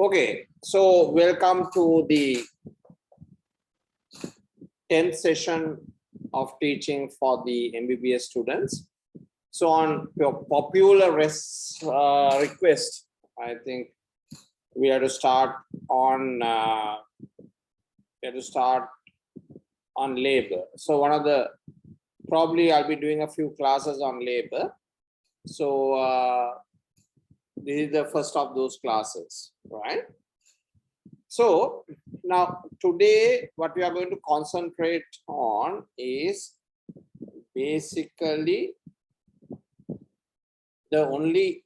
Okay, so welcome to the 10th session of teaching for the MBBS students. So on popular request, I think we have to start on labor. So one of the, probably I'll be doing a few classes on labor. So this is the first of those classes, right? So now today what we are going to concentrate on is basically the only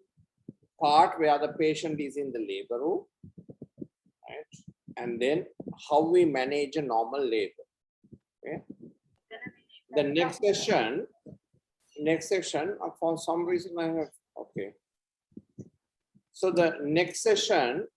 part where the patient is in the labor room, right? And then how we manage a normal labor. Okay. The next session, for some reason I have, okay. So the next session,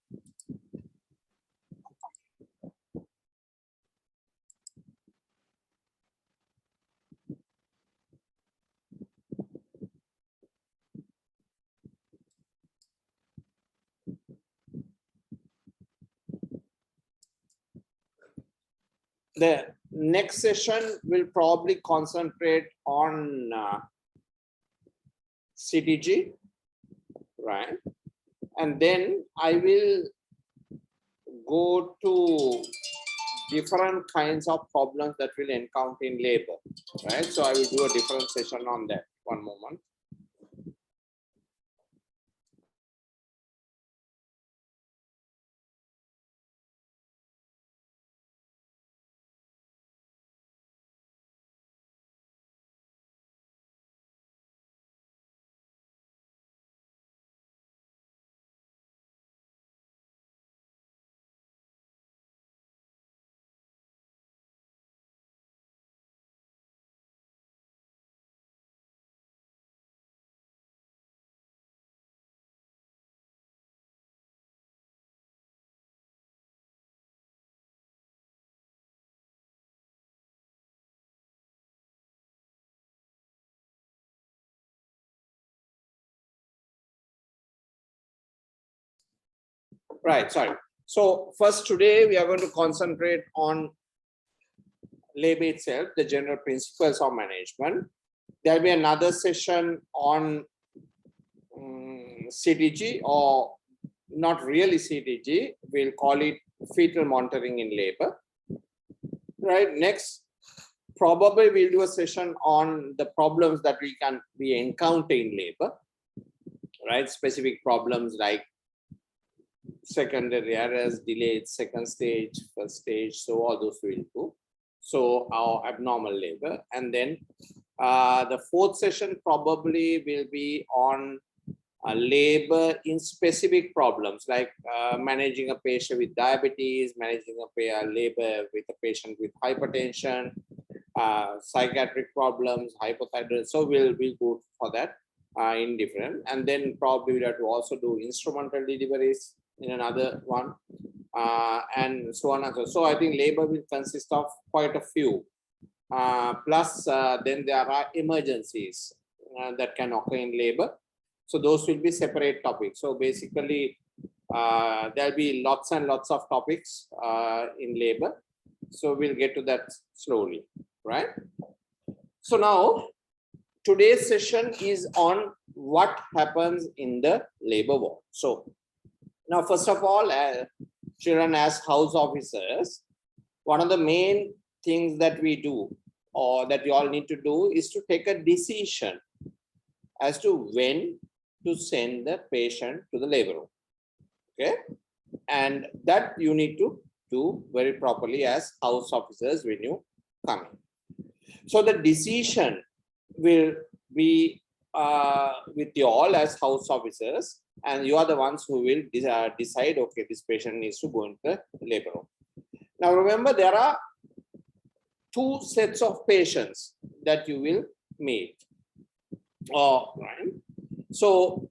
will probably concentrate on CTG, right? And then I will go to different kinds of problems that we'll encounter in labor, right? So I will do a different session on that. One moment. Right, sorry. So first today we are going to concentrate on labor itself, the general principles of management. There'll be another session on CTG, or not really CTG, we'll call it fetal monitoring in labor. Right, next, probably we'll do a session on the problems that we encounter in labor, right? Specific problems like secondary errors, delayed second stage, first stage, so all those we'll do. So our abnormal labor. And then the fourth session probably will be on labor in specific problems, like managing a patient with diabetes, managing a labor with a patient with hypertension, psychiatric problems, hypothyroidism. So we'll go for that in different. And then probably we'll have to also do instrumental deliveries in another one, and so on and so on. So I think labor will consist of quite a few. Plus, then there are emergencies that can occur in labor. So those will be separate topics. So basically, there'll be lots and lots of topics in labor. So we'll get to that slowly, right? So now, today's session is on what happens in the labor ward. So now, first of all, children as house officers, one of the main things that we do, or that you all need to do, is to take a decision as to when to send the patient to the labor room. Okay, and that you need to do very properly as house officers when you come in. So the decision will be with you all as house officers, and you are the ones who will decide, okay, this patient needs to go into the labor room. Now remember, there are two sets of patients that you will meet. Right? So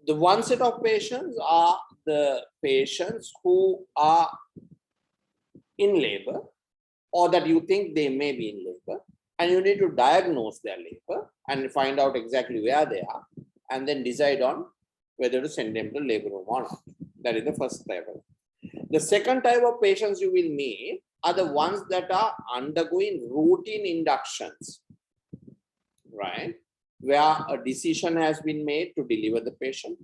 the one set of patients are the patients who are in labor, or that you think they may be in labor, and you need to diagnose their labor and find out exactly where they are, and then decide on whether to send them to labor room or not. That is the first level. The second type of patients you will meet are the ones that are undergoing routine inductions, right? Where a decision has been made to deliver the patient.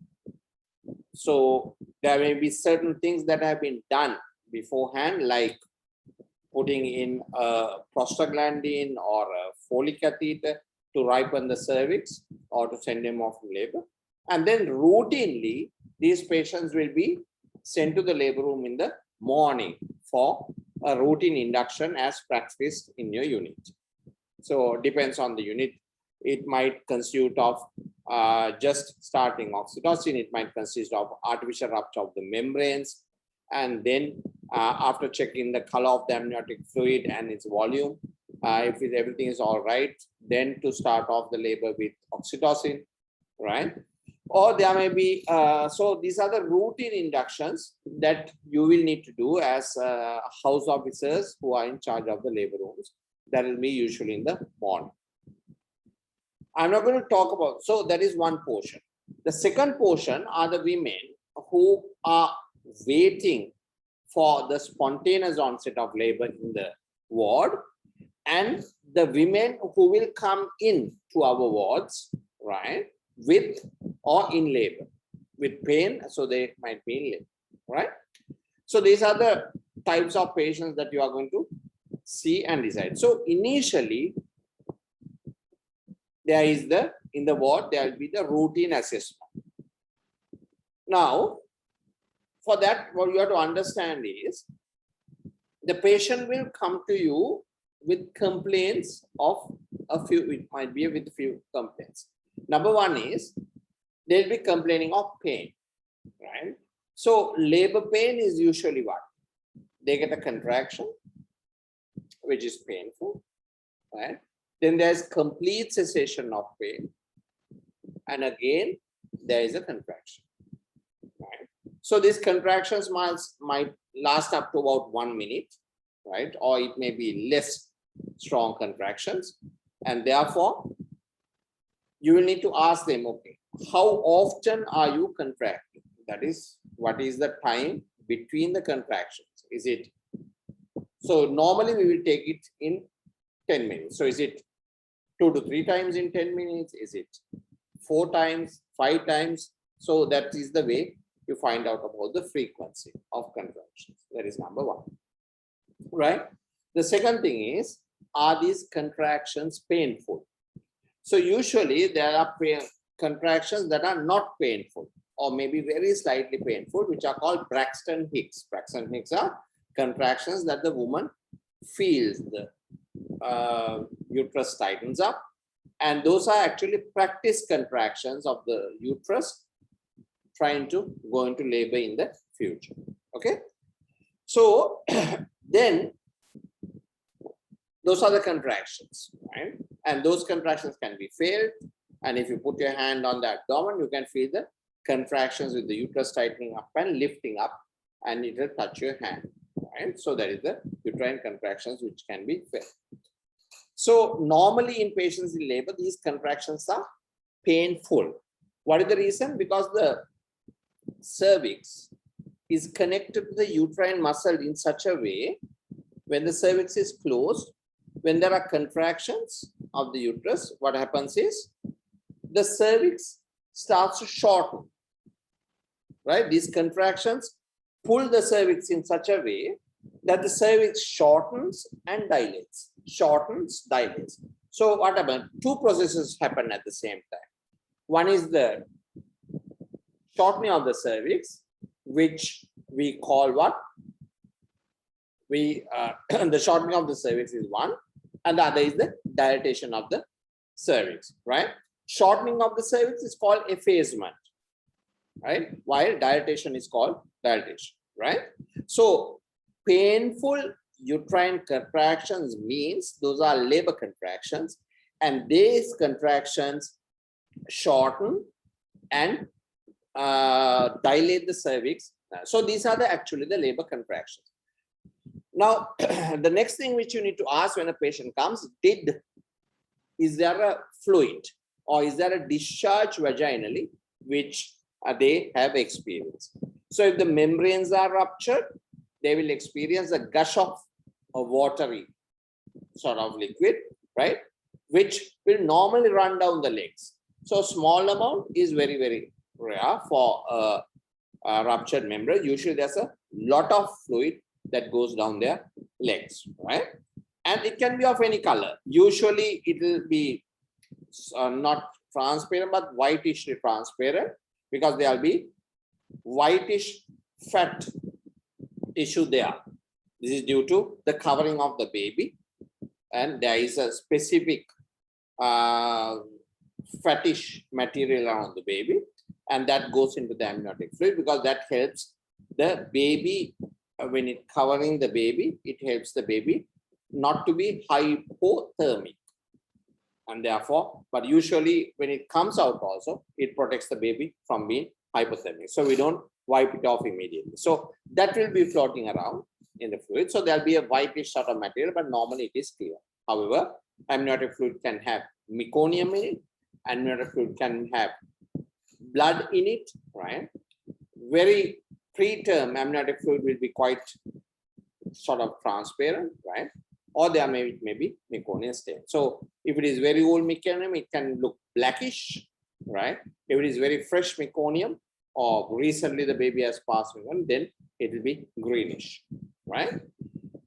So there may be certain things that have been done beforehand, like putting in a prostaglandin or a Foley catheter to ripen the cervix or to send them off to labor. And then routinely, these patients will be sent to the labor room in the morning for a routine induction as practiced in your unit. So depends on the unit. It might consist of just starting oxytocin. It might consist of artificial rupture of the membranes. And then after checking the color of the amniotic fluid and its volume, if everything is all right, then to start off the labor with oxytocin, right? Or there may be, so these are the routine inductions that you will need to do as house officers who are in charge of the labor rooms. That will be usually in the morning. I'm not going to talk about, so that is one portion. The second portion are the women who are waiting for the spontaneous onset of labor in the ward, and the women who will come in to our wards, right, with or in labor, with pain, so they might be in labor, right? So these are the types of patients that you are going to see and decide. So initially, there is in the ward, there will be the routine assessment. Now, for that, what you have to understand is the patient will come to you with complaints of a few, it might be with a few complaints. Number one is they'll be complaining of pain, right? So labor pain is usually what? They get a contraction, which is painful, right? Then there's complete cessation of pain. And again, there is a contraction, right? So these contractions might last up to about 1 minute, right? Or it may be less strong contractions. And therefore, you will need to ask them, okay, how often are you contracting? That is, what is the time between the contractions? Is it, so normally we will take it in 10 minutes. So is it 2 to 3 times in 10 minutes? Is it 4 times, 5 times? So that is the way you find out about the frequency of contractions. That is number one, right? The second thing is, are these contractions painful? So usually there are contractions that are not painful or maybe very slightly painful, which are called Braxton Hicks. Braxton Hicks are contractions that the woman feels the uterus tightens up, and those are actually practice contractions of the uterus trying to go into labor in the future. Okay, so then those are the contractions, right? And those contractions can be felt, and if you put your hand on the abdomen, you can feel the contractions with the uterus tightening up and lifting up, and it will touch your hand, right? So that is the uterine contractions which can be felt. So normally in patients in labor, these contractions are painful. What is the reason? Because the cervix is connected to the uterine muscle in such a way, when the cervix is closed, when there are contractions of the uterus, what happens is the cervix starts to shorten, right? These contractions pull the cervix in such a way that the cervix shortens and dilates, shortens, dilates. So what happens? Two processes happen at the same time. One is the shortening of the cervix, which we call what? The shortening of the cervix is one, and the other is the dilatation of the cervix, right? Shortening of the cervix is called effacement, right? While dilatation is called dilatation, right? So painful uterine contractions means those are labor contractions, and these contractions shorten and dilate the cervix. So these are actually the labor contractions. Now, the next thing which you need to ask when a patient comes, is there a fluid or is there a discharge vaginally which they have experienced? So if the membranes are ruptured, they will experience a gush of a watery sort of liquid, right? Which will normally run down the legs. So small amount is very, very rare for a ruptured membrane. Usually there's a lot of fluid that goes down their legs, right? And it can be of any color. Usually it will be not transparent, but whitish transparent, because there will be whitish fat tissue there. This is due to the covering of the baby, and there is a specific fattish material around the baby, and that goes into the amniotic fluid, because that helps the baby when it covering the baby. It helps the baby not to be hypothermic, and therefore, but usually when it comes out also, it protects the baby from being hypothermic. So we don't wipe it off immediately. So that will be floating around in the fluid. So there'll be a whitish sort of material, but normally it is clear. However, amniotic fluid can have meconium in it. Amniotic fluid can have blood in it, right? Very preterm amniotic fluid will be quite sort of transparent, right? Or there may be meconium stain. So if it is very old meconium, it can look blackish, right? If it is very fresh meconium, or recently the baby has passed on, then it will be greenish, right?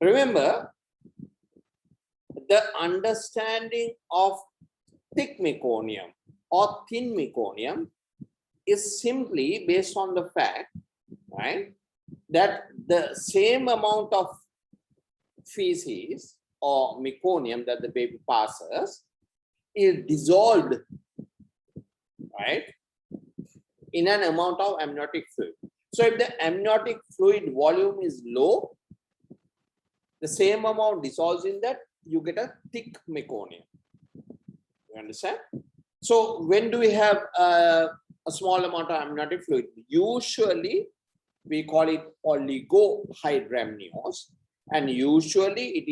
Remember, the understanding of thick meconium or thin meconium is simply based on the fact, right, that the same amount of feces or meconium that the baby passes is dissolved, right, in an amount of amniotic fluid. So if the amniotic fluid volume is low, the same amount dissolves in that, you get a thick meconium. You understand? So when do we have a small amount of amniotic fluid? Usually we call it oligohydramnios, and usually it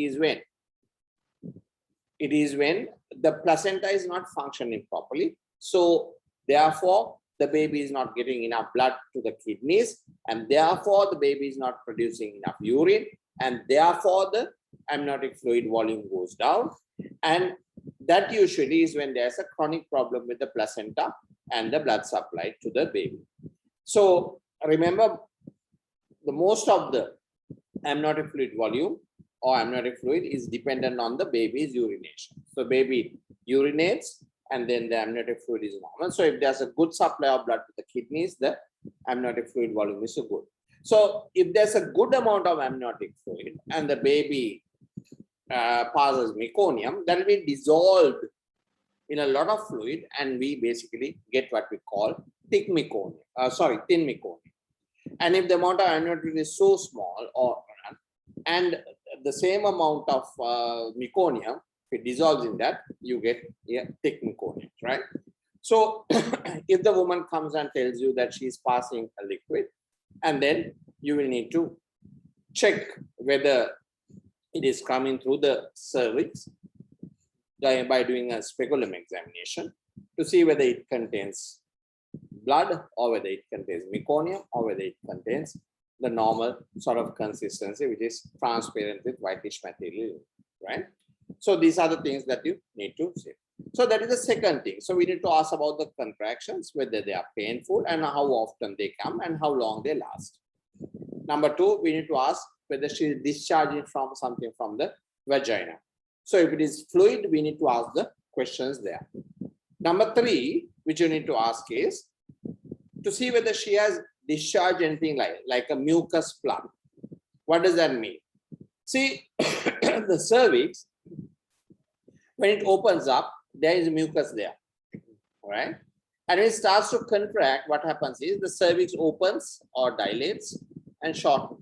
is when the placenta is not functioning properly. So therefore the baby is not getting enough blood to the kidneys, and therefore the baby is not producing enough urine, and therefore the amniotic fluid volume goes down. And that usually is when there's a chronic problem with the placenta and the blood supply to the baby. So remember, the most of the amniotic fluid volume or amniotic fluid is dependent on the baby's urination. So baby urinates, and then the amniotic fluid is normal. So if there's a good supply of blood to the kidneys, the amniotic fluid volume is good. So if there's a good amount of amniotic fluid and the baby passes meconium, that will be dissolved in a lot of fluid, and we basically get what we call thin meconium. And if the amount of amniotic fluid is so small, and the same amount of meconium, if it dissolves in that, you get thick meconium, right? So if the woman comes and tells you that she's passing a liquid, and then you will need to check whether it is coming through the cervix by doing a speculum examination to see whether it contains blood, or whether it contains meconium, or whether it contains the normal sort of consistency, which is transparent with whitish material, right? So these are the things that you need to see. So that is the second thing. So we need to ask about the contractions, whether they are painful and how often they come and how long they last. Number two, we need to ask whether she is discharging from something from the vagina. So if it is fluid, we need to ask the questions there. Number three, which you need to ask is to see whether she has discharged anything like a mucus plug. What does that mean? See, the cervix, when it opens up, there is mucus there, right? And when it starts to contract, what happens is the cervix opens or dilates and shortens.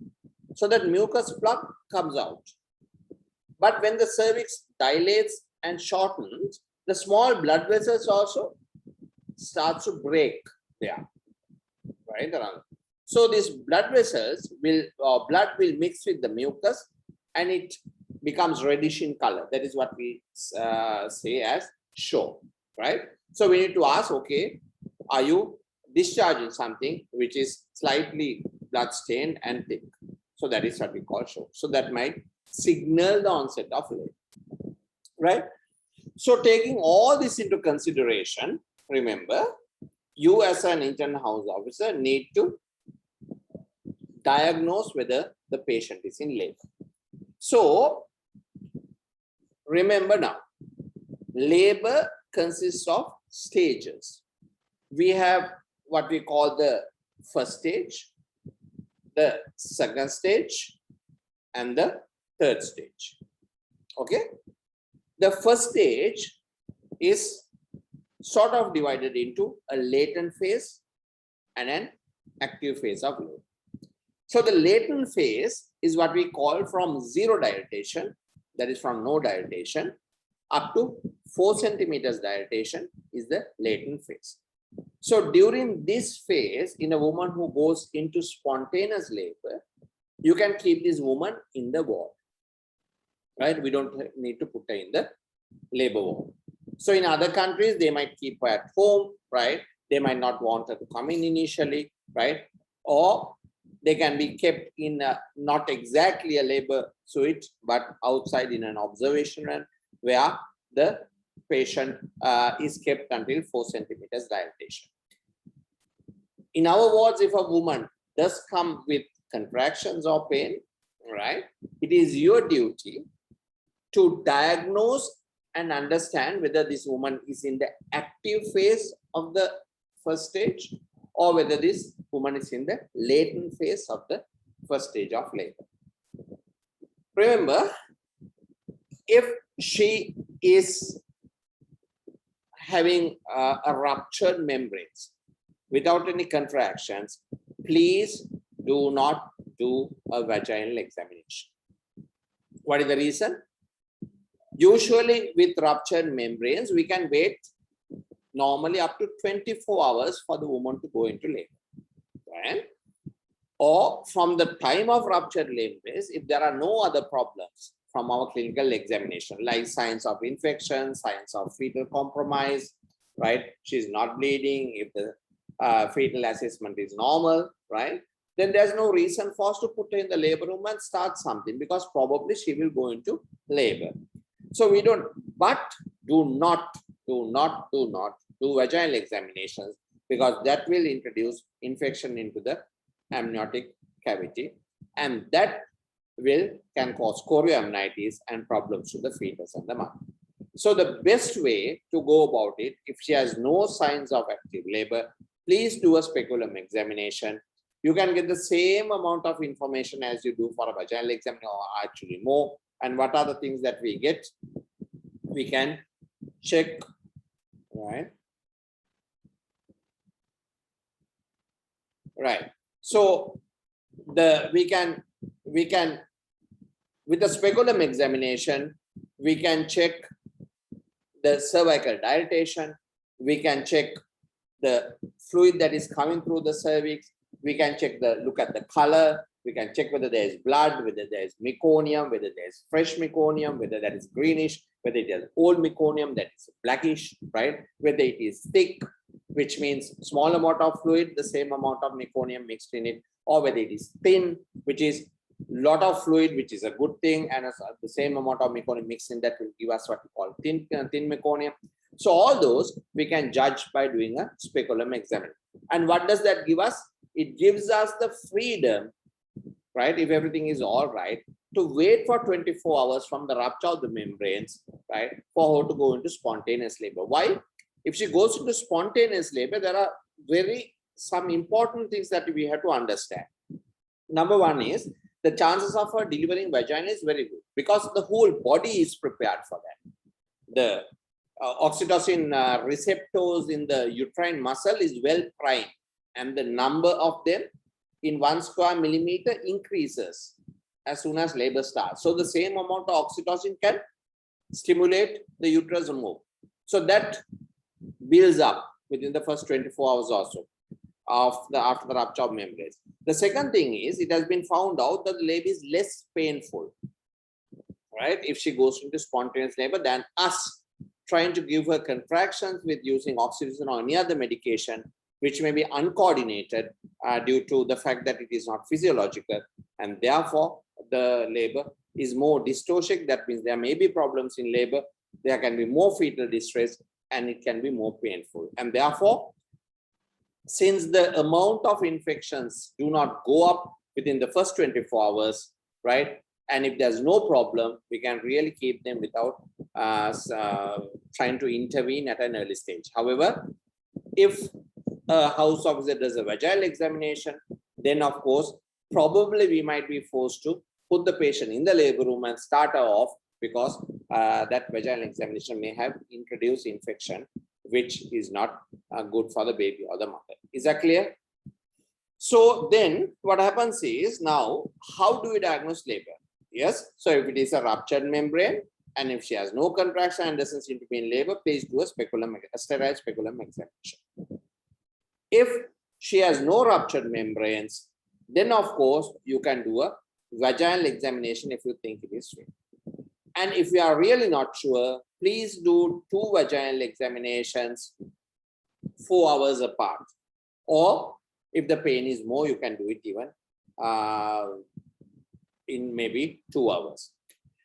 So that mucus plug comes out. But when the cervix dilates and shortens, the small blood vessels also start to break there, right? So these blood vessels blood will mix with the mucus, and it becomes reddish in color. That is what we say as show, right? So we need to ask, okay, are you discharging something which is slightly blood stained and thick. So that is what we call show. So that might signal the onset of labor, right? So taking all this into consideration, remember, you as an internal house officer need to diagnose whether the patient is in labor. So remember now, labor consists of stages. We have what we call the first stage, the second stage, and the third stage. Okay. The first stage is sort of divided into a latent phase and an active phase of labor. So the latent phase is what we call from zero dilatation, that is from no dilatation, up to 4 centimeters dilatation is the latent phase. So during this phase, in a woman who goes into spontaneous labor, you can keep this woman in the ward, right? We don't need to put her in the labor ward. So in other countries, they might keep her at home, right? They might not want her to come in initially, right? Or they can be kept in not exactly a labor suite, but outside in an observation run where the patient is kept until 4 centimeters dilatation. In our wards, if a woman does come with contractions or pain, right, it is your duty to diagnose and understand whether this woman is in the active phase of the first stage or whether this woman is in the latent phase of the first stage of labor. Remember, if she is having a ruptured membranes without any contractions, please do not do a vaginal examination. What is the reason? Usually with ruptured membranes, we can wait normally up to 24 hours for the woman to go into labor. Right? Or from the time of ruptured membranes, if there are no other problems from our clinical examination, like signs of infection, signs of fetal compromise, right? She's not bleeding, if the fetal assessment is normal, right? Then there's no reason for us to put her in the labor room and start something, because probably she will go into labor. So we don't, but do not do vaginal examinations, because that will introduce infection into the amniotic cavity, and that can cause chorioamnitis and problems to the fetus and the mother. So the best way to go about it, if she has no signs of active labor, please do a speculum examination. You can get the same amount of information as you do for a vaginal examination, or actually more. And what are the things that we get? We can check, right? Right. So we can with the speculum examination, we can check the cervical dilatation. We can check the fluid that is coming through the cervix. We can look at the color. We can check whether there is blood, whether there is meconium, whether there is fresh meconium, whether that is greenish, whether it is old meconium that is blackish, right? Whether it is thick, which means small amount of fluid, the same amount of meconium mixed in it, or whether it is thin, which is lot of fluid, which is a good thing, and the same amount of meconium mixed in that will give us what we call thin meconium. So all those we can judge by doing a speculum examination. And what does that give us? It gives us the freedom, right, if everything is all right, to wait for 24 hours from the rupture of the membranes, right, for her to go into spontaneous labor. Why? If she goes into spontaneous labor, there are some important things that we have to understand. Number one is the chances of her delivering vagina is very good, because the whole body is prepared for that. The oxytocin receptors in the uterine muscle is well primed, and the number of them in 1 square millimeter increases as soon as labor starts. So the same amount of oxytocin can stimulate the uterus move. So that builds up within the first 24 hours or so after the rupture of membranes. The second thing is, it has been found out that the labor is less painful, right, if she goes into spontaneous labor than us trying to give her contractions with using oxytocin or any other medication which may be uncoordinated due to the fact that it is not physiological, and therefore the labor is more dystocic. That means there may be problems in labor, there can be more fetal distress, and it can be more painful. And therefore, since the amount of infections do not go up within the first 24 hours, right? And if there's no problem, we can really keep them without trying to intervene at an early stage. However, if a house officer does a vaginal examination, then of course, probably we might be forced to put the patient in the labor room and start her off, because that vaginal examination may have introduced infection, which is not good for the baby or the mother. Is that clear? So then what happens is, now, how do we diagnose labor? Yes, so if it is a ruptured membrane, and if she has no contraction and doesn't seem to be in labor, please do a sterile speculum examination. If she has no ruptured membranes, then of course you can do a vaginal examination if you think it is sweet. And if you are really not sure, please do 2 vaginal examinations 4 hours apart. Or if the pain is more, you can do it even in maybe 2 hours.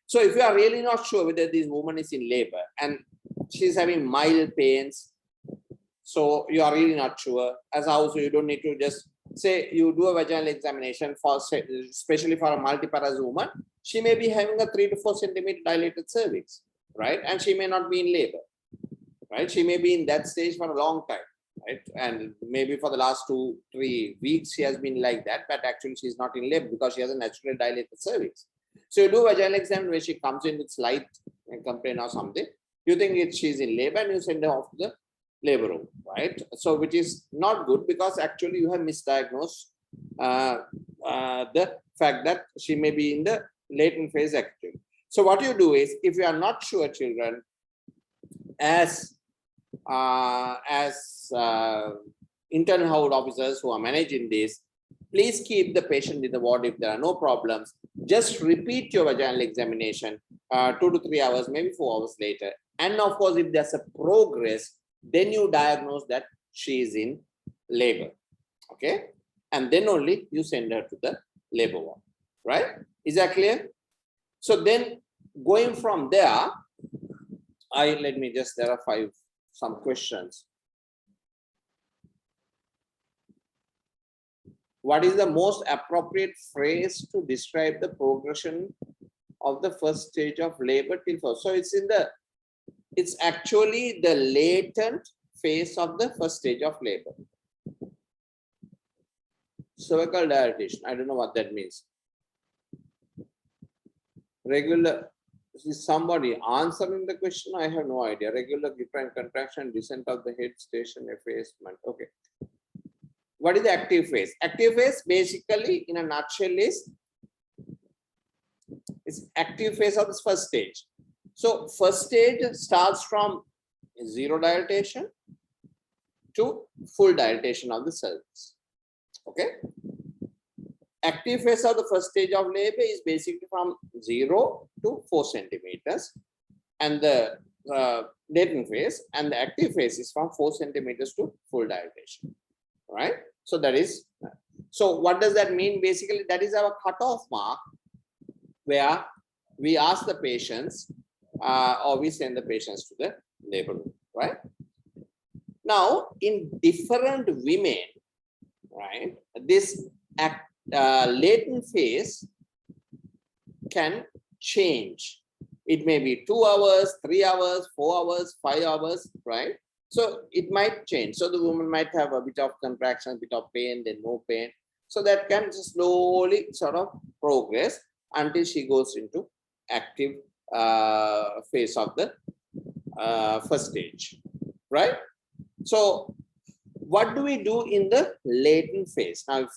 So if you are really not sure whether this woman is in labor and she's having mild pains, so you are really not sure, as also you don't need to just say you do a vaginal examination for, especially for a multiparous woman, she may be having a 3 to 4 centimeter dilated cervix, right? And she may not be in labor, right? She may be in that stage for a long time, right? And maybe for the last 2-3 weeks, she has been like that, but actually she's not in labor because she has a naturally dilated cervix. So you do a vaginal exam where she comes in with slight complaint or something, you think she's in labor and you send her off to the labor room, right? So which is not good, because actually you have misdiagnosed the fact that she may be in the latent phase actually. So what you do is, if you are not sure, children, as internal health officers who are managing this, please keep the patient in the ward if there are no problems. Just repeat your vaginal examination 2 to 3 hours, maybe 4 hours later. And of course, if there's a progress, then you diagnose that she is in labor, okay? And then only you send her to the labor ward, right? Is that clear? So then going from there, let me just, there are some questions. What is the most appropriate phrase to describe the progression of the first stage of labor till first? So it's actually the latent phase of the first stage of labor. Cervical dilatation, I don't know what that means. Regular, is somebody answering the question? I have no idea. Regular uterine contraction, descent of the head station, effacement. Okay. What is the active phase? Active phase basically in a nutshell is active phase of this first stage. So first stage starts from 0 dilatation to full dilatation of the cervix. Okay. Active phase of the first stage of labor is basically from 0 to 4 centimeters, and the latent phase, and the active phase is from 4 centimeters to full dilatation. Right? So that is, so what does that mean? Basically, that is our cutoff mark where we ask the patients or we send the patients to the labor room, right? Now, in different women, right, this latent phase can change. It may be 2 hours, 3 hours, 4 hours, 5 hours, right? So it might change. So the woman might have a bit of contraction, a bit of pain, then no pain. So that can slowly sort of progress until she goes into active phase of the first stage, right? So what do we do in the latent phase? Now,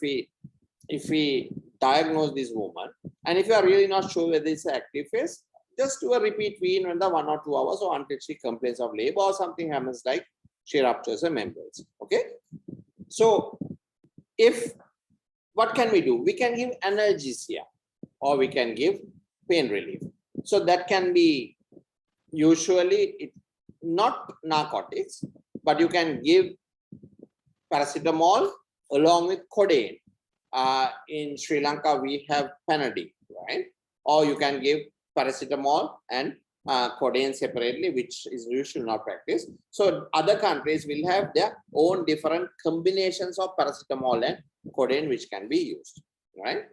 if we diagnose this woman, and if you are really not sure whether it's an active phase, just do a repeat wean in the 1 or 2 hours, or until she complains of labor or something happens, like she ruptures her membranes. Okay. So what can we do? We can give analgesia, or we can give pain relief. So that can be usually not narcotics, but you can give paracetamol along with codeine. In Sri Lanka, we have Panadol, right? Or you can give paracetamol and codeine separately, which is usually not practiced. So other countries will have their own different combinations of paracetamol and codeine, which can be used, right?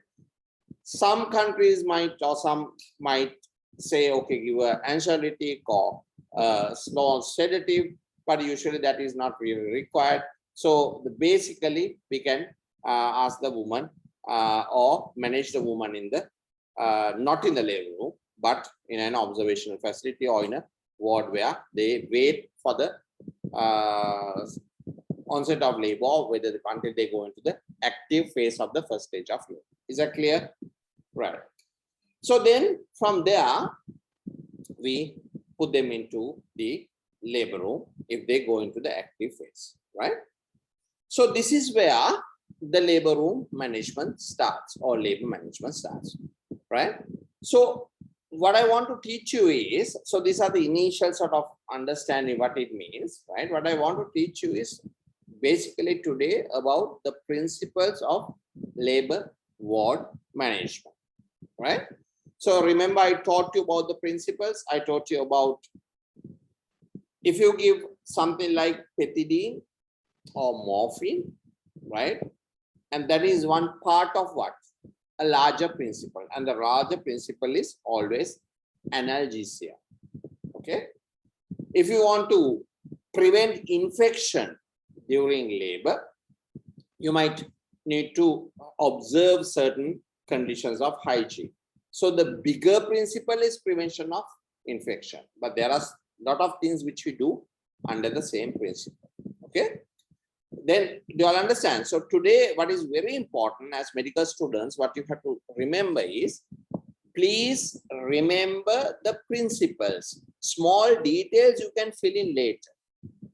Some countries might, or some might say, okay, give an anxiolytic or small sedative, but usually that is not really required. So basically, we can ask the woman or manage the woman in the not in the labor room, but in an observational facility or in a ward where they wait for the onset of labor, or whether until they go into the active phase of the first stage of labor. Is that clear? Right. So then from there, we put them into the labor room if they go into the active phase, right? So this is where the labor room management starts, or labor management starts, right? So what I want to teach you is, so these are the initial sort of understanding what it means, right? What I want to teach you is basically today about the principles of labor ward management, right? So remember, I taught you about the principles. I taught you about if you give something like pethidine or morphine, right? And that is one part of what? A larger principle. And the larger principle is always analgesia. Okay. If you want to prevent infection during labor, you might need to observe certain conditions of hygiene. So the bigger principle is prevention of infection, but there are a lot of things which we do under the same principle. Okay. Then do you all understand? So today, what is very important as medical students, what you have to remember is, please remember the principles. Small details you can fill in later,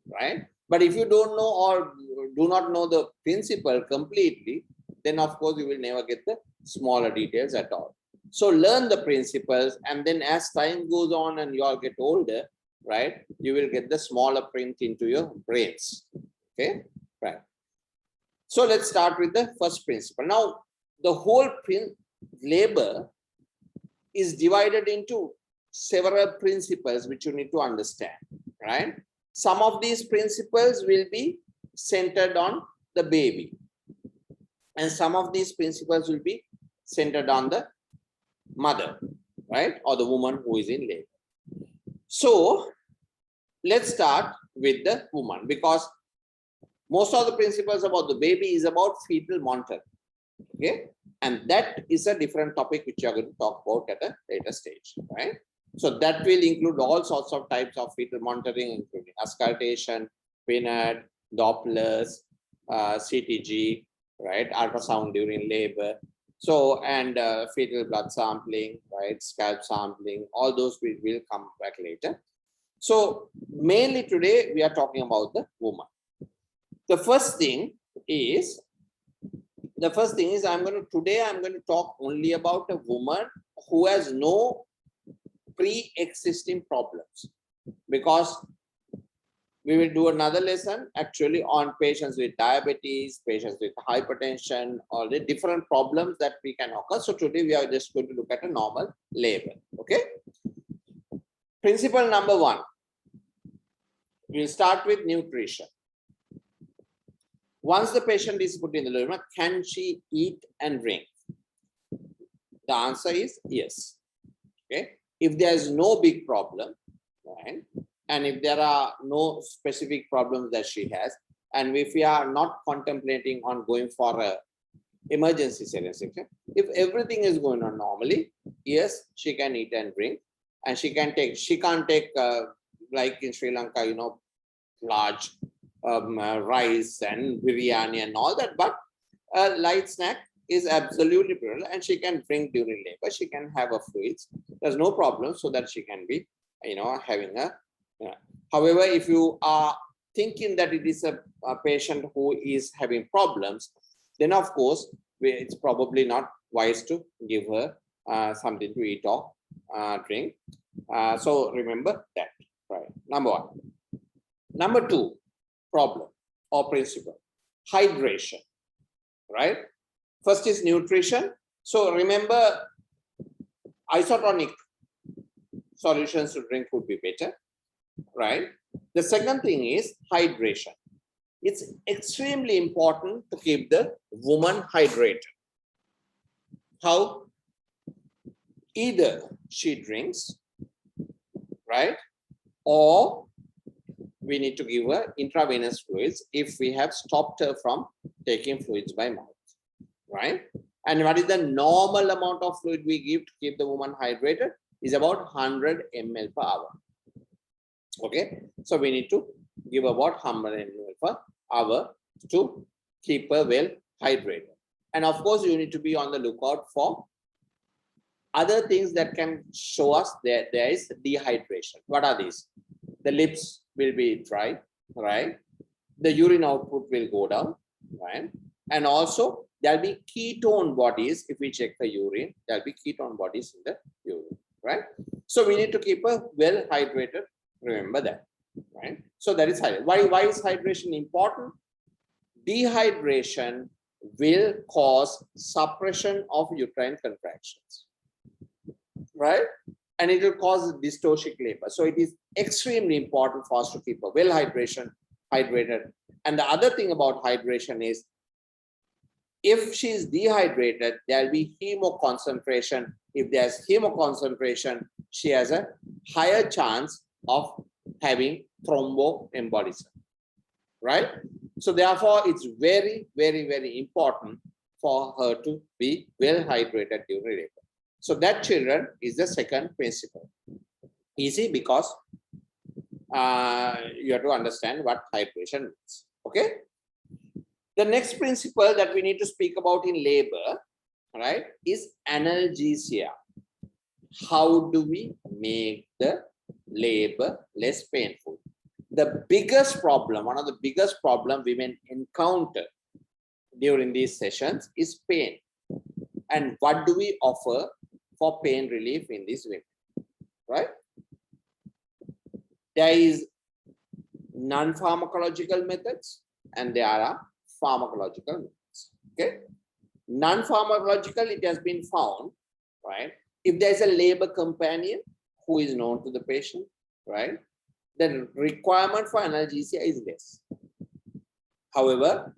right? But if you don't know or do not know the principle completely, then of course you will never get the smaller details at all. So learn the principles, and then as time goes on and you all get older, right, you will get the smaller print into your brains. Okay, right. So let's start with the first principle. Now, the whole labor is divided into several principles which you need to understand, right? Some of these principles will be centered on the baby, and some of these principles will be centered on the mother, right, or the woman who is in labor. So let's start with the woman, because most of the principles about the baby is about fetal monitoring. Okay, and that is a different topic which you are going to talk about at a later stage, right? So that will include all sorts of types of fetal monitoring, including auscultation, PNAD, Dopplers, CTG, right, ultrasound during labor. So, and fetal blood sampling, right, scalp sampling, all those will come back later. So mainly today we are talking about the woman. The first thing is I'm going to talk only about a woman who has no pre-existing problems, because we will do another lesson actually on patients with diabetes, patients with hypertension, all the different problems that we can occur. So today we are just going to look at a normal labor. Okay. Principle number one, we'll start with nutrition. Once the patient is put in the labor, can she eat and drink? The answer is yes. Okay. If there is no big problem, right, and if there are no specific problems that she has, and if we are not contemplating on going for a emergency cesarean section, if everything is going on normally, yes, she can eat and drink, and she can't take like in Sri Lanka, you know, large rice and biryani and all that, but a light snack is absolutely preferable, and she can drink during labor. She can have a fluids. There's no problem, so that she can be, you know, having a. However, if you are thinking that it is a patient who is having problems, then of course it's probably not wise to give her something to eat or drink. So remember that, right? Number one. Number two, problem or principle. hydration, right? First is nutrition. So remember, isotonic solutions to drink would be better, right? The second thing is hydration. It's extremely important to keep the woman hydrated. How? Either she drinks, right? Or we need to give her intravenous fluids if we have stopped her from taking fluids by mouth, right? And what is the normal amount of fluid we give to keep the woman hydrated? Is about 100 ml per hour. Okay, so we need to give about 100 ml per hour to keep her well hydrated. And of course, you need to be on the lookout for other things that can show us that there is dehydration. What are these? The lips will be dry, right? The urine output will go down, right? And also there'll be ketone bodies. If we check the urine, there'll be ketone bodies in the urine, right? So we need to keep her well hydrated. Remember that, right? So that is hydration. Why is hydration important? Dehydration will cause suppression of uterine contractions, right? And it will cause dystocic labor. So it is extremely important for us to keep her well hydrated. And the other thing about hydration is, if she is dehydrated, there will be hemoconcentration. If there's hemoconcentration, she has a higher chance of having thromboembolism, right? So therefore, it's very, very, very important for her to be well hydrated during labor. So that, children, is the second principle. Easy, because you have to understand what hydration means. Okay. The next principle that we need to speak about in labor, right, is analgesia. How do we make the labor less painful? The biggest problem, one of the biggest problems women encounter during these sessions is pain. And what do we offer for pain relief in these women, right? There is non-pharmacological methods and there are pharmacological methods. Okay, non-pharmacological, it has been found, right? If there's a labor companion who is known to the patient, right, the requirement for analgesia is less. However,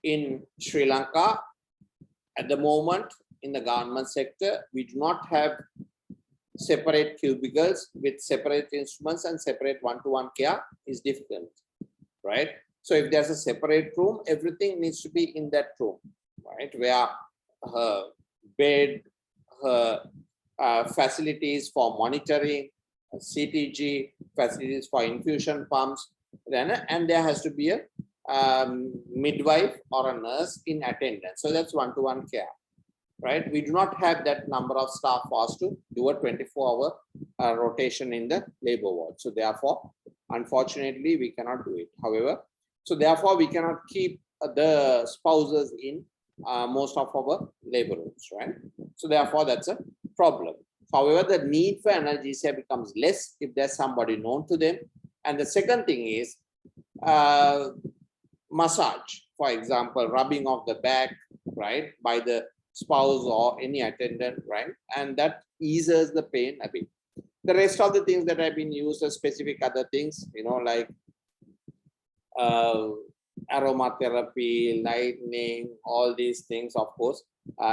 in Sri Lanka, at the moment, in the government sector, we do not have separate cubicles with separate instruments and separate one-to-one care. Is difficult, right? So if there's a separate room, everything needs to be in that room, right? Where her bed, her facilities for monitoring, CTG, facilities for infusion pumps, and there has to be a midwife or a nurse in attendance. So that's one-to-one care, right? We do not have that number of staff for us to do a 24-hour rotation in the labor ward. So therefore, unfortunately, we cannot do it. However, so therefore, we cannot keep the spouses in most of our labor rooms, right? So therefore, that's a problem. However, the need for analgesia becomes less if there's somebody known to them. And the second thing is massage, for example, rubbing of the back, right, by the spouse or any attendant, right? And that eases the pain a bit. The rest of the things that have been used as specific other things, you know, like aromatherapy, lightning, all these things, of course,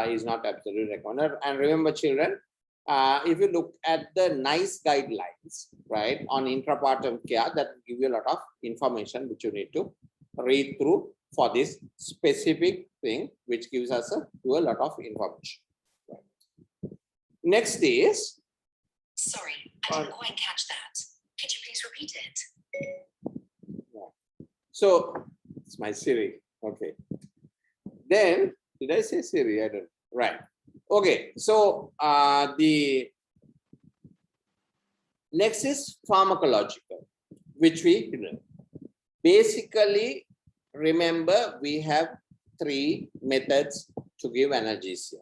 is not absolutely recommended. And remember, children, if you look at the NICE guidelines, right, on intrapartum care, that will give you a lot of information which you need to read through for this specific thing, which gives us a lot of information. Right. Next is. Sorry, I didn't quite catch that. Could you please repeat it? Yeah. So it's my Siri. Okay. Then did I say Siri? I don't. Right. Okay. So the next is pharmacological, which we basically remember we have three methods to give analgesia.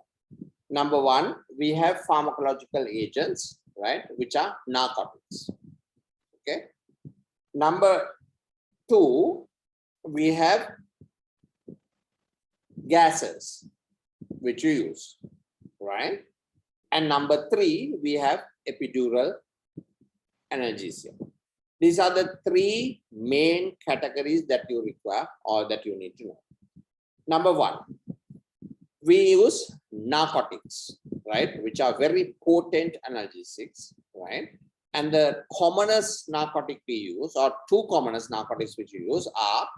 Number one, we have pharmacological agents, right, which are narcotics. Okay. Number two, we have gases which you use, right? And number 3, we have epidural analgesia. These are the 3 main categories that you require or that you need to know. Number 1, we use narcotics, right, which are very potent analgesics, right? And the commonest narcotic we use, or 2 commonest narcotics which we use, are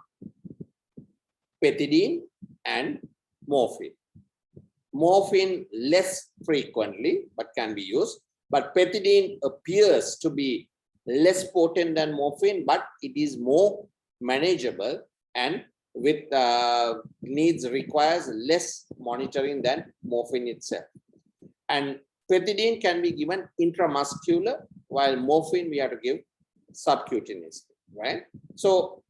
pethidine and morphine. Morphine less frequently, but can be used. But pethidine appears to be less potent than morphine, but it is more manageable and with requires less monitoring than morphine itself. And pethidine can be given intramuscular, while morphine we have to give subcutaneously, right? So,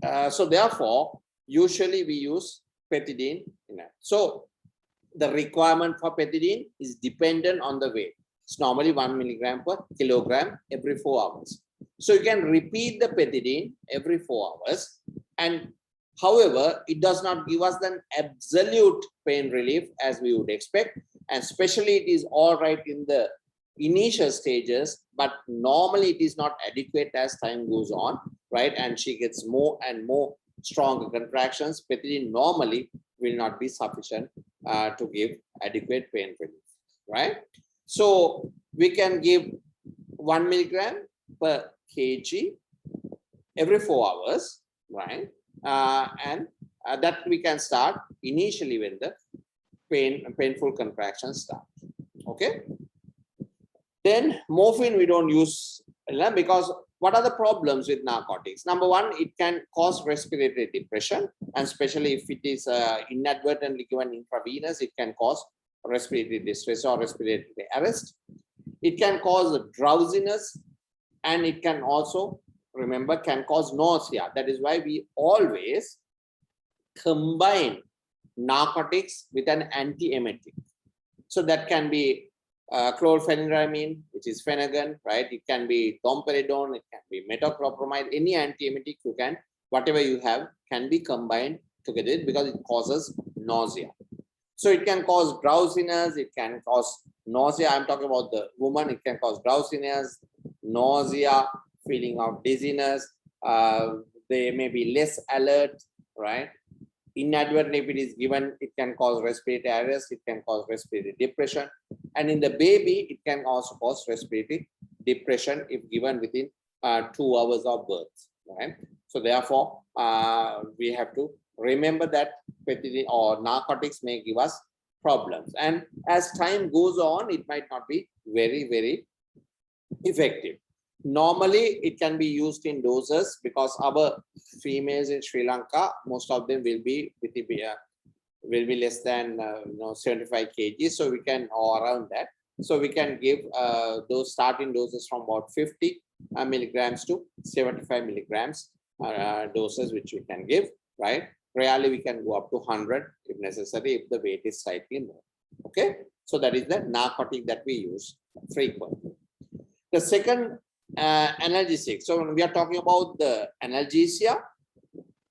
therefore, usually we use pethidine in that. So the requirement for pethidine is dependent on the weight. It's normally 1 milligram per kilogram every 4 hours. So you can repeat the pethidine every 4 hours. And however, it does not give us an absolute pain relief as we would expect. And especially it is all right in the initial stages, but normally it is not adequate as time goes on, right? And she gets more and more stronger contractions. Pethidine normally will not be sufficient to give adequate pain relief, right? So we can give 1 milligram per kg every 4 hours, right? And that we can start initially when the painful contractions start. Okay. Then morphine we don't use because what are the problems with narcotics? Number 1, it can cause respiratory depression, and especially if it is inadvertently given intravenous, it can cause respiratory distress or respiratory arrest. It can cause drowsiness, and it can also, remember, can cause nausea. That is why we always combine narcotics with an antiemetic. So that can be chlorpheniramine, which is Phenergan, right? It can be domperidone, it can be metoclopramide, any antiemetic you can, whatever you have, can be combined together because it causes nausea. So it can cause drowsiness, it can cause nausea. I'm talking about the woman, it can cause drowsiness, nausea, feeling of dizziness. They may be less alert, right? Inadvertently, if it is given, it can cause respiratory arrest, it can cause respiratory depression. And in the baby, it can also cause respiratory depression if given within 2 hours of birth, right? So therefore, we have to remember that pethidine or narcotics may give us problems. And as time goes on, it might not be very, very effective. Normally, it can be used in doses because our females in Sri Lanka, most of them will be less than 75 kg, so we can, or around that. So we can give those starting doses from about 50 milligrams to 75 milligrams doses, which we can give, right? Rarely we can go up to 100 if necessary, if the weight is slightly more. Okay, so that is the narcotic that we use frequently. The second analgesic. So when we are talking about the analgesia,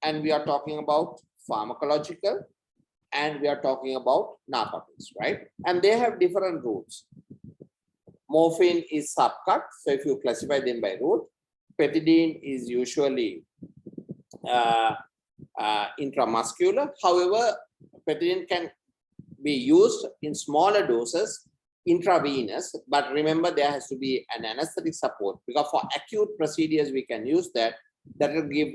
and we are talking about pharmacological, and we are talking about narcotics, right? And they have different routes. Morphine is subcut, so if you classify them by route, pethidine is usually intramuscular. However, pethidine can be used in smaller doses intravenous, but remember there has to be an anesthetic support, because for acute procedures we can use that will give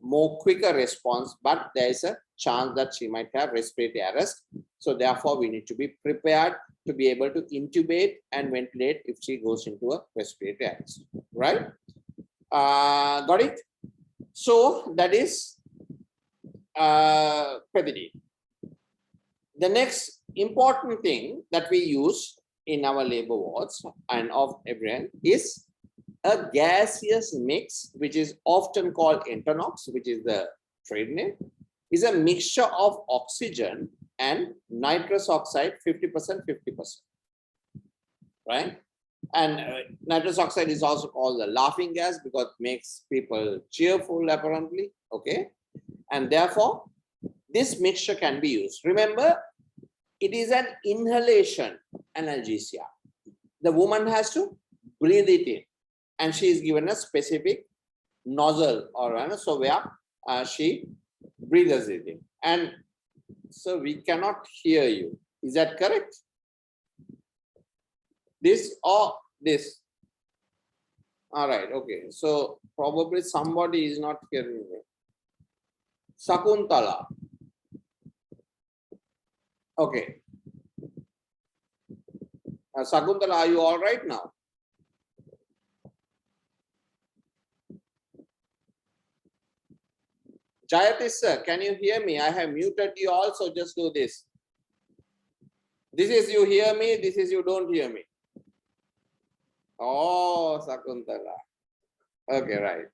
more quicker response, but there is a chance that she might have respiratory arrest. So therefore we need to be prepared to be able to intubate and ventilate if she goes into a respiratory arrest, right? Got it? So that is pethidine. The next important thing that we use in our labor wards and of everyone is a gaseous mix, which is often called Entonox, which is the trade name, is a mixture of oxygen and nitrous oxide, 50%, 50%, right? And nitrous oxide is also called the laughing gas because it makes people cheerful, apparently, okay? And therefore, this mixture can be used. Remember, it is an inhalation analgesia. The woman has to breathe it in, and she is given a specific nozzle or so where she breathes it in. And so we cannot hear you. Is that correct? This or this? All right, okay. So probably somebody is not hearing me. Sakuntala. Okay. Sakuntala, are you all right now? Jayatis sir, can you hear me? I have muted you also. Just do this. This is you hear me. This is you don't hear me. Oh, Sakuntala. Okay, right.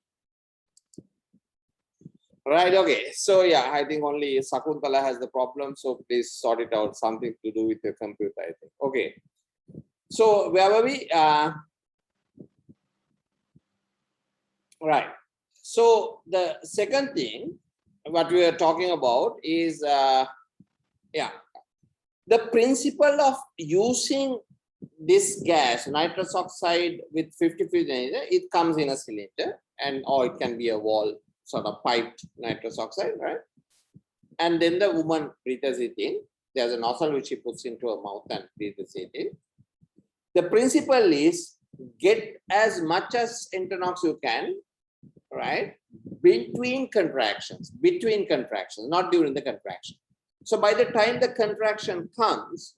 Right, okay. So yeah, I think only Sakuntala has the problem. So please sort it out. Something to do with the computer, I think. Okay. So where were we? Right. So the second thing, what we are talking about is, yeah, the principle of using this gas, nitrous oxide with 50%, it comes in a cylinder, and or it can be a wall sort of piped nitrous oxide, right? And then the woman breathes it in. There's a nozzle which she puts into her mouth and breathes it in. The principle is get as much as Entonox you can, right? Between contractions, not during the contraction. So by the time the contraction comes,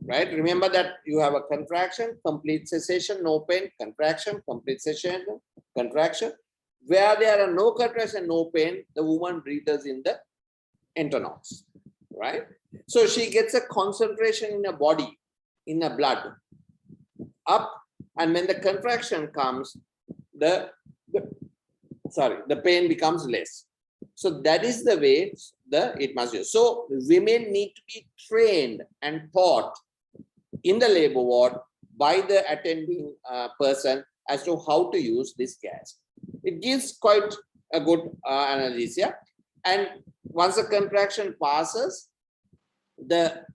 right? Remember that you have a contraction, complete cessation, no pain, contraction, complete cessation, contraction. Where there are no contraction, no pain, the woman breathes in the Entonox, right? So she gets a concentration in her body, in her blood, up, and when the contraction comes, the pain becomes less. So that is the way it must use. So women need to be trained and taught in the labor ward by the attending person as to how to use this gas. It gives quite a good analgesia. And once the contraction passes, the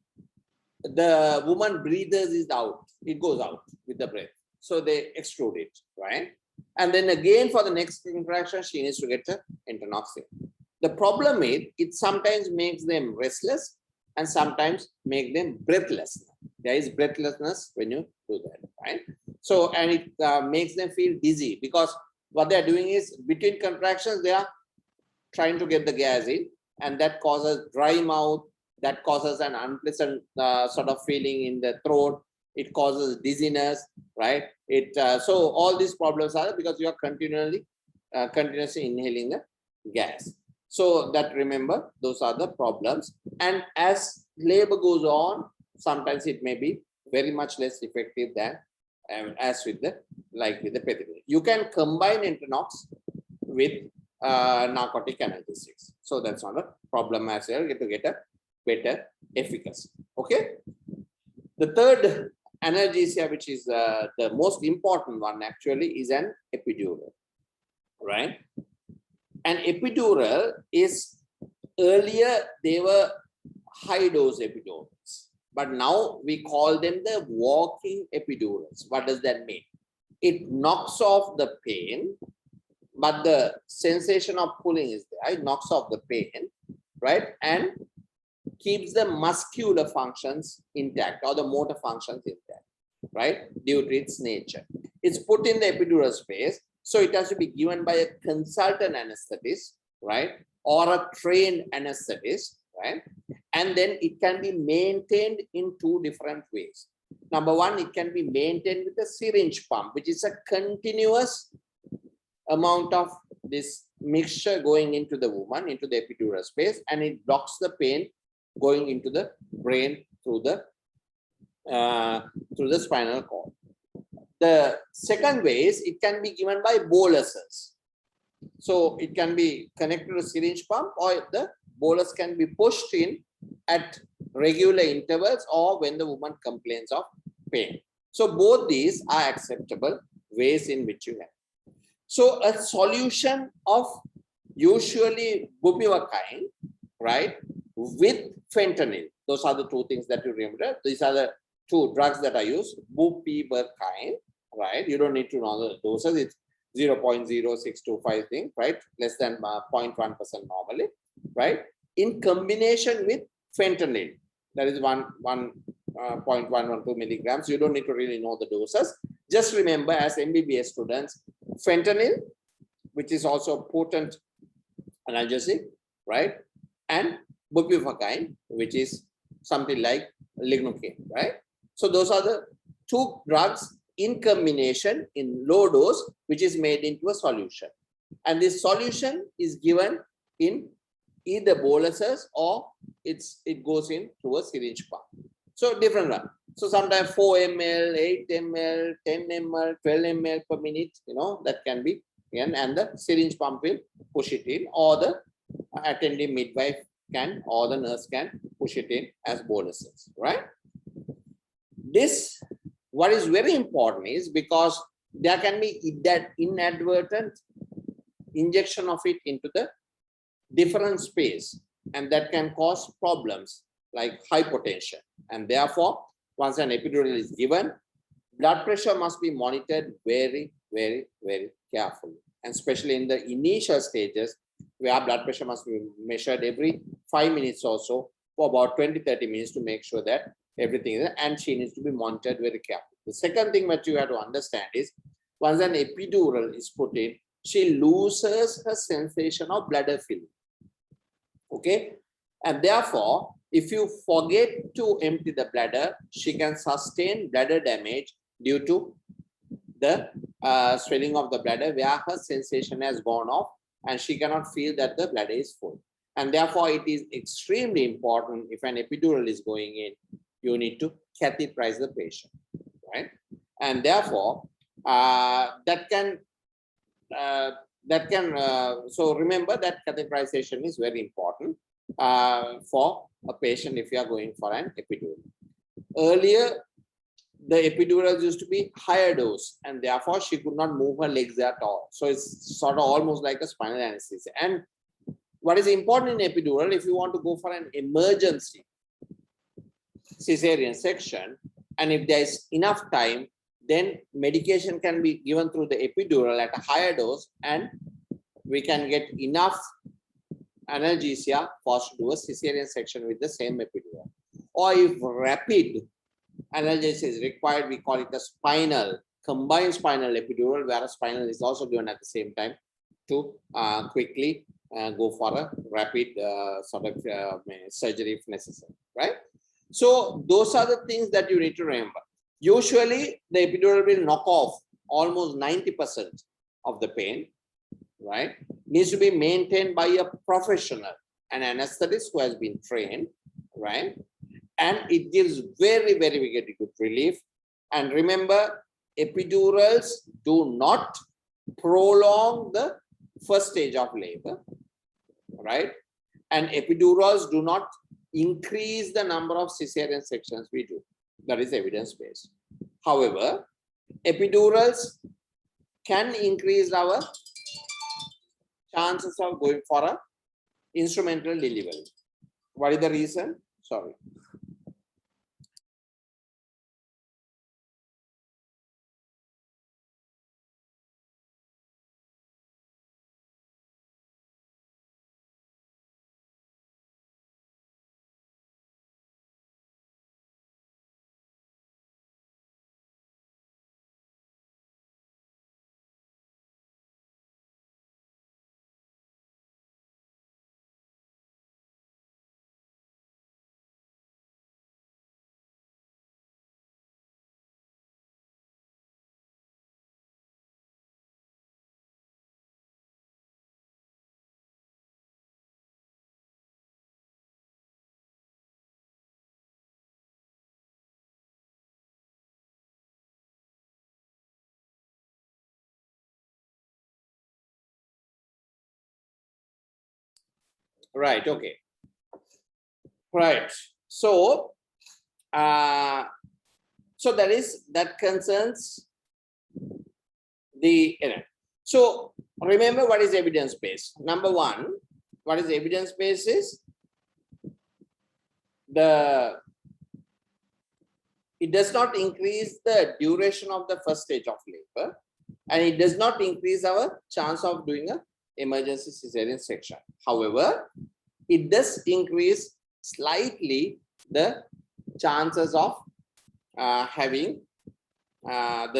woman breathes it out. It goes out with the breath. So they extrude it, right? And then again for the next contraction, she needs to get the Entonox in. The problem is it sometimes makes them restless and sometimes make them breathless. There is breathlessness when you do that, right? So, and it makes them feel dizzy because what they're doing is between contractions, they are trying to get the gas in, and that causes dry mouth, that causes an unpleasant sort of feeling in the throat. It causes dizziness, right? So all these problems are because you are continuously inhaling the gas. So that, remember, those are the problems. And as labor goes on, sometimes it may be very much less effective than as with the pethidine. You can combine Entonox with narcotic analgesics. So that's not a problem as well. You get a better efficacy. Okay. The third analgesia, which is the most important one actually, is an epidural, right? An epidural is, earlier they were high dose epidurals, but now we call them the walking epidurals. What does that mean? It knocks off the pain, but the sensation of pulling is there. It knocks off the pain, right? And keeps the muscular functions intact or the motor functions intact, right? Due to its nature. It's put in the epidural space. So it has to be given by a consultant anesthetist, right? Or a trained anesthetist, right? And then it can be maintained in two different ways. Number one, it can be maintained with a syringe pump, which is a continuous amount of this mixture going into the woman, into the epidural space, and it blocks the pain going into the brain through the spinal cord. The second way is it can be given by boluses. So it can be connected to a syringe pump, or the bolus can be pushed in at regular intervals or when the woman complains of pain. So both these are acceptable ways in which you have. So a solution of usually bupivacaine, right, with fentanyl. Those are the two things that you remember. These are the two drugs that are used, bupivacaine, right? You don't need to know the doses. It's 0.0625 thing, right? Less than 0.1% normally, right? In combination with fentanyl, that is 1.112 milligrams. You don't need to really know the doses. Just remember, as MBBS students, fentanyl, which is also potent analgesic, right? And bupivacaine, which is something like lignocaine, right? So those are the two drugs in combination in low dose, which is made into a solution. And this solution is given in either boluses or it goes in through a syringe pump. So different one. So sometimes 4 ml, 8 ml, 10 ml, 12 ml per minute, that can be, and the syringe pump will push it in, or the attending midwife can, or the nurse can push it in as boluses, right? This, what is very important is because there can be that inadvertent injection of it into the different space, and that can cause problems like hypotension. And therefore, once an epidural is given, blood pressure must be monitored very, very, very carefully. And especially in the initial stages, where blood pressure must be measured every 5 minutes or so for about 20-30 minutes to make sure that everything is, and she needs to be monitored very carefully. The second thing that you have to understand is, once an epidural is put in, she loses her sensation of bladder filling. Okay, and therefore, if you forget to empty the bladder, she can sustain bladder damage due to the swelling of the bladder, where her sensation has gone off and she cannot feel that the bladder is full. And therefore, it is extremely important, if an epidural is going in, you need to catheterize the patient, right? And therefore, so remember that catheterization is very important for a patient if you are going for an epidural. Earlier, the epidurals used to be higher dose, and therefore she could not move her legs at all. So it's sort of almost like a spinal anesthesia. And what is important in epidural, if you want to go for an emergency cesarean section, and if there is enough time, then medication can be given through the epidural at a higher dose, and we can get enough analgesia for us to do a cesarean section with the same epidural. Or if rapid analgesia is required, we call it a combined spinal epidural, where a spinal is also given at the same time to quickly go for a rapid surgery if necessary, right? So those are the things that you need to remember. Usually, the epidural will knock off almost 90% of the pain, right? Needs to be maintained by a professional, an anesthetist who has been trained, right? And it gives very, very, very good relief. And remember, epidurals do not prolong the first stage of labor, right? And epidurals do not increase the number of cesarean sections we do. That is evidence-based. However, epidurals can increase our chances of going for a instrumental delivery. What is the reason? Sorry. Right, okay. Right. So, that concerns the, so remember what is evidence-based. Number one, what is evidence-based is it does not increase the duration of the first stage of labor, and it does not increase our chance of doing a emergency cesarean section. However, it does increase slightly the chances of having an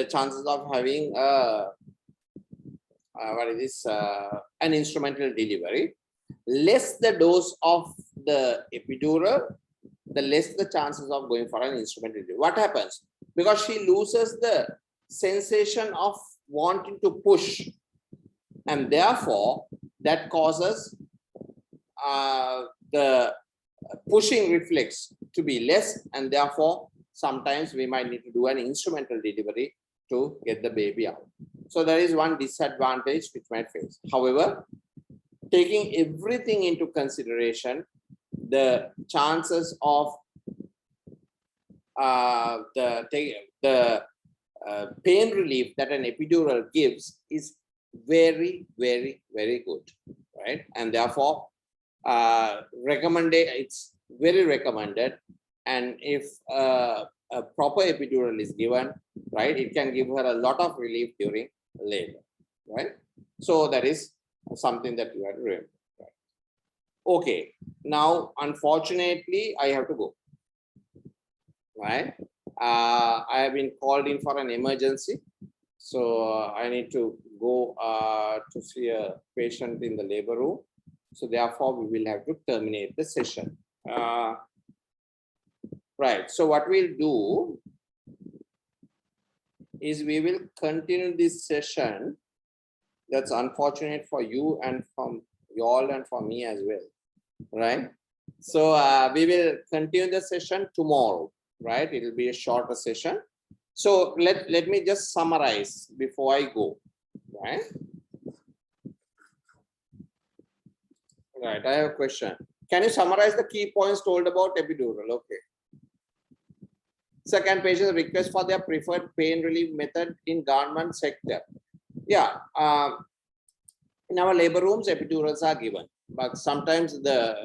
instrumental delivery. Less the dose of the epidural, the less the chances of going for an instrumental delivery. What happens? Because she loses the sensation of wanting to push, and therefore that causes the pushing reflex to be less, and therefore sometimes we might need to do an instrumental delivery to get the baby out. So there is one disadvantage which might face. However, taking everything into consideration, the chances of pain relief that an epidural gives is very, very, very good, right? And therefore, it's very recommended. And if a proper epidural is given, right, it can give her a lot of relief during labor, right? So that is something that you have to remember. Right? Okay, now unfortunately I have to go, right? I have been called in for an emergency, so I need to go to see a patient in the labor room. So therefore we will have to terminate the session. Right, so what we'll do is we will continue this session. That's unfortunate for you and from you all and for me as well, right? So we will continue the session tomorrow, right? It will be a shorter session. So let me just summarize before I go, right? Right, I have a question. Can you summarize the key points told about epidural? Okay. Second, patients request for their preferred pain relief method in government sector. Yeah, in our labor rooms, epidurals are given, but sometimes the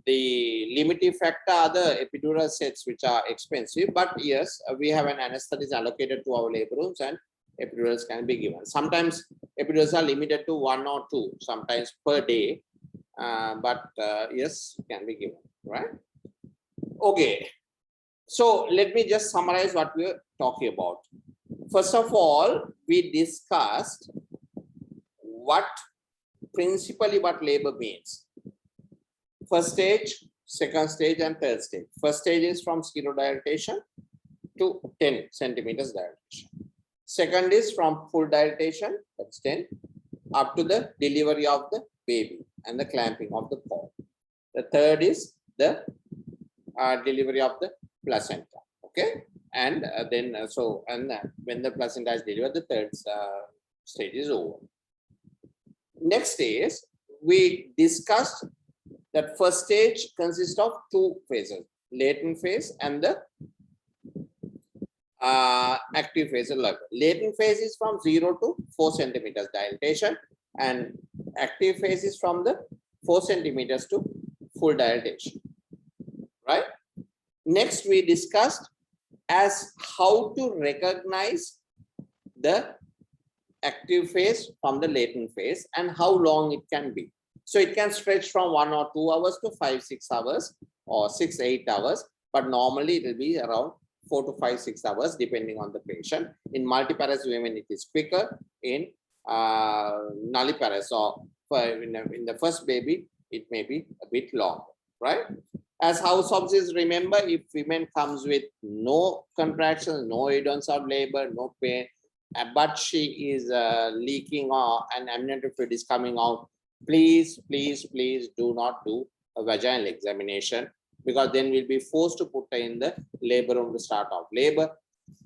limiting factor are the epidural sets which are expensive. But yes, we have an anesthetist allocated to our labor rooms, and epidurals can be given. Sometimes epidurals are limited to 1 or 2, sometimes per day, but yes, can be given, right? Okay, so let me just summarize what we are talking about. First of all, we discussed principally what labor means. First stage, second stage, and third stage. First stage is from 0 dilatation to 10 centimeters dilatation. Second is from full dilatation, that's 10, up to the delivery of the baby and the clamping of the cord. The third is the delivery of the placenta, okay? And when the placenta is delivered, the third stage is over. Next is, we discussed that first stage consists of 2 phases, latent phase and the active phase. Latent phase is from 0 to 4 centimeters dilatation, and active phase is from the 4 centimeters to full dilatation, right? Next, we discussed as how to recognize the active phase from the latent phase and how long it can be. So it can stretch from 1 or 2 hours to 5-6 hours or 6-8 hours, but normally it will be around 4 to 5-6 hours depending on the patient. In multiparous women, it is quicker. In nulliparous or in the first baby, it may be a bit longer, right? As house obstetrics, remember, if women comes with no contractions, no evidence of labor, no pain, but she is leaking or an amniotic fluid is coming out, please do not do a vaginal examination, because then we'll be forced to put her in the labor room to start off labor.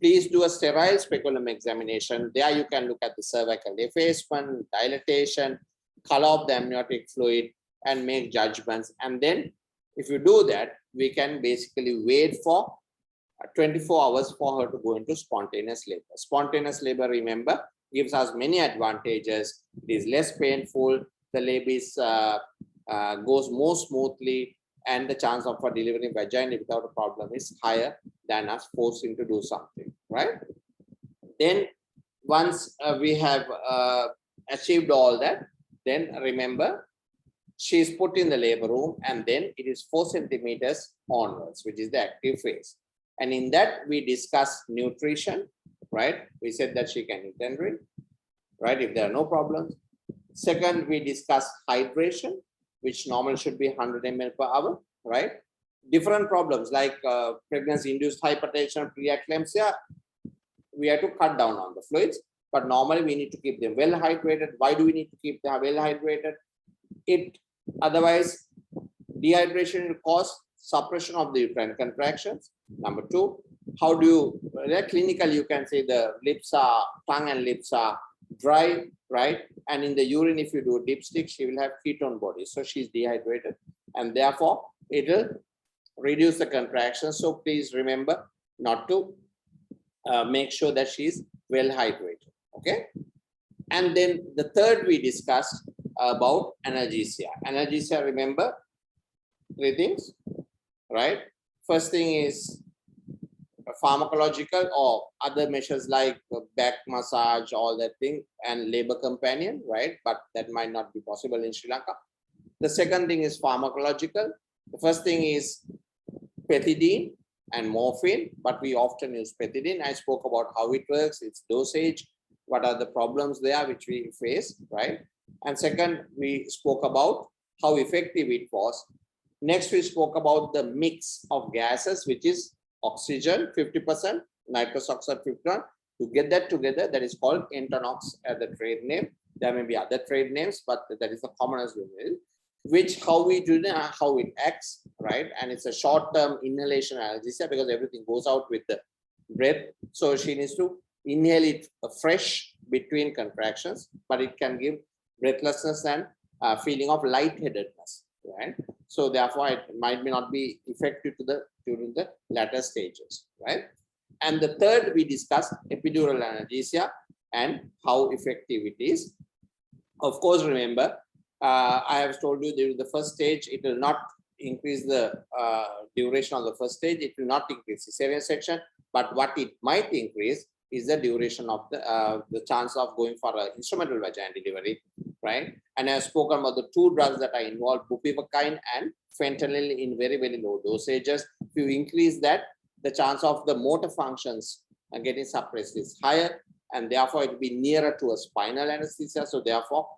Please do a sterile speculum examination. There you can look at the cervical effacement, dilatation, color of the amniotic fluid, and make judgments. And then if you do that, we can basically wait for 24 hours for her to go into spontaneous labor. Spontaneous labor, remember, gives us many advantages. It is less painful. The labor is goes more smoothly, and the chance of delivering vagina without a problem is higher than us forcing to do something, right? Then once we have achieved all that, then remember, she is put in the labor room, and then it is 4 centimeters onwards, which is the active phase. And in that, we discuss nutrition, right? We said that she can eat and drink, right? If there are no problems. Second, we discuss hydration, which normally should be 100 ml per hour, right? Different problems like pregnancy-induced hypertension, preeclampsia, we have to cut down on the fluids, but normally we need to keep them well hydrated. Why do we need to keep them well hydrated? Otherwise, dehydration will cause suppression of the uterine contractions. Number 2, how do you, clinically you can say the tongue and lips are dry, right? And in the urine, if you do a dipstick, she will have ketone body. So she's dehydrated, and therefore it will reduce the contractions. So please remember not to make sure that she's well hydrated, okay? And then the third we discussed about analgesia. Analgesia, remember 3 things, right? First thing is pharmacological or other measures like back massage, all that thing, and labor companion, right? But that might not be possible in Sri Lanka. The second thing is pharmacological. The first thing is pethidine and morphine, but we often use pethidine. I spoke about how it works, its dosage, what are the problems there which we face, right? And second, we spoke about how effective it was. Next, we spoke about the mix of gases, which is oxygen 50%, nitrous oxide 51%. To get that together, that is called Entonox as the trade name. There may be other trade names, but that is the commonest we will. Which how we do that, how it acts, right? And it's a short-term inhalation analgesia because everything goes out with the breath. So she needs to inhale it fresh between contractions, but it can give breathlessness and feeling of lightheadedness, right? So therefore, it might not be effective during the latter stages, right? And the third, we discussed epidural analgesia and how effective it is. Of course, remember, I have told you during the first stage, it will not increase the duration of the first stage. It will not increase cesarean section, but what it might increase is the duration of the chance of going for an instrumental vaginal delivery, right? And I have spoken about the 2 drugs that are involved, bupivacaine and fentanyl in very, very low dosages. If you increase that, the chance of the motor functions getting suppressed is higher, and therefore it will be nearer to a spinal anesthesia. So therefore,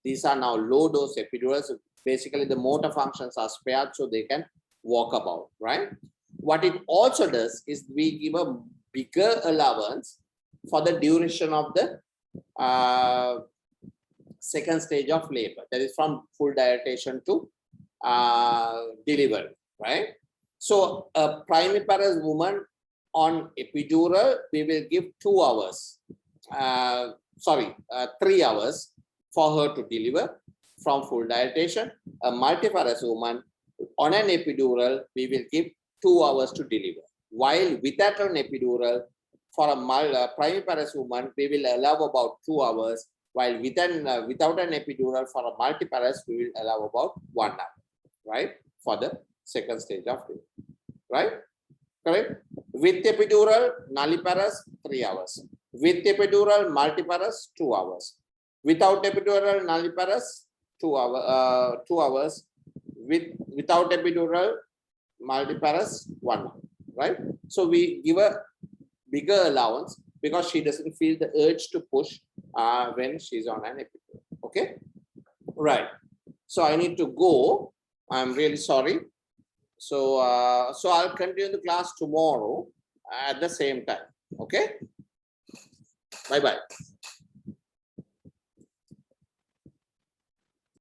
these are now low dose epidurals. So basically, the motor functions are spared so they can walk about, right? What it also does is we give a bigger allowance for the duration of the second stage of labor. That is from full dilatation to delivery, right? So a primiparous woman on epidural, we will give 2 hours, 3 hours for her to deliver from full dilatation. A multiparous woman on an epidural, we will give 2 hours to deliver. While without an epidural, for a primiparous woman, we will allow about 2 hours. While without an epidural, for a multiparous, we will allow about 1 hour, right? For the second stage of labor, right? Correct? With epidural, nulliparous, 3 hours. With epidural, multiparous, 2 hours. Without epidural, nulliparous, 2 hours. Without epidural, multiparous, 1 hour, right? So we give a bigger allowance because she doesn't feel the urge to push when she's on an epidural. Okay, right? So I need to go. I'm really sorry. So I'll continue the class tomorrow at the same time. Okay. Bye bye.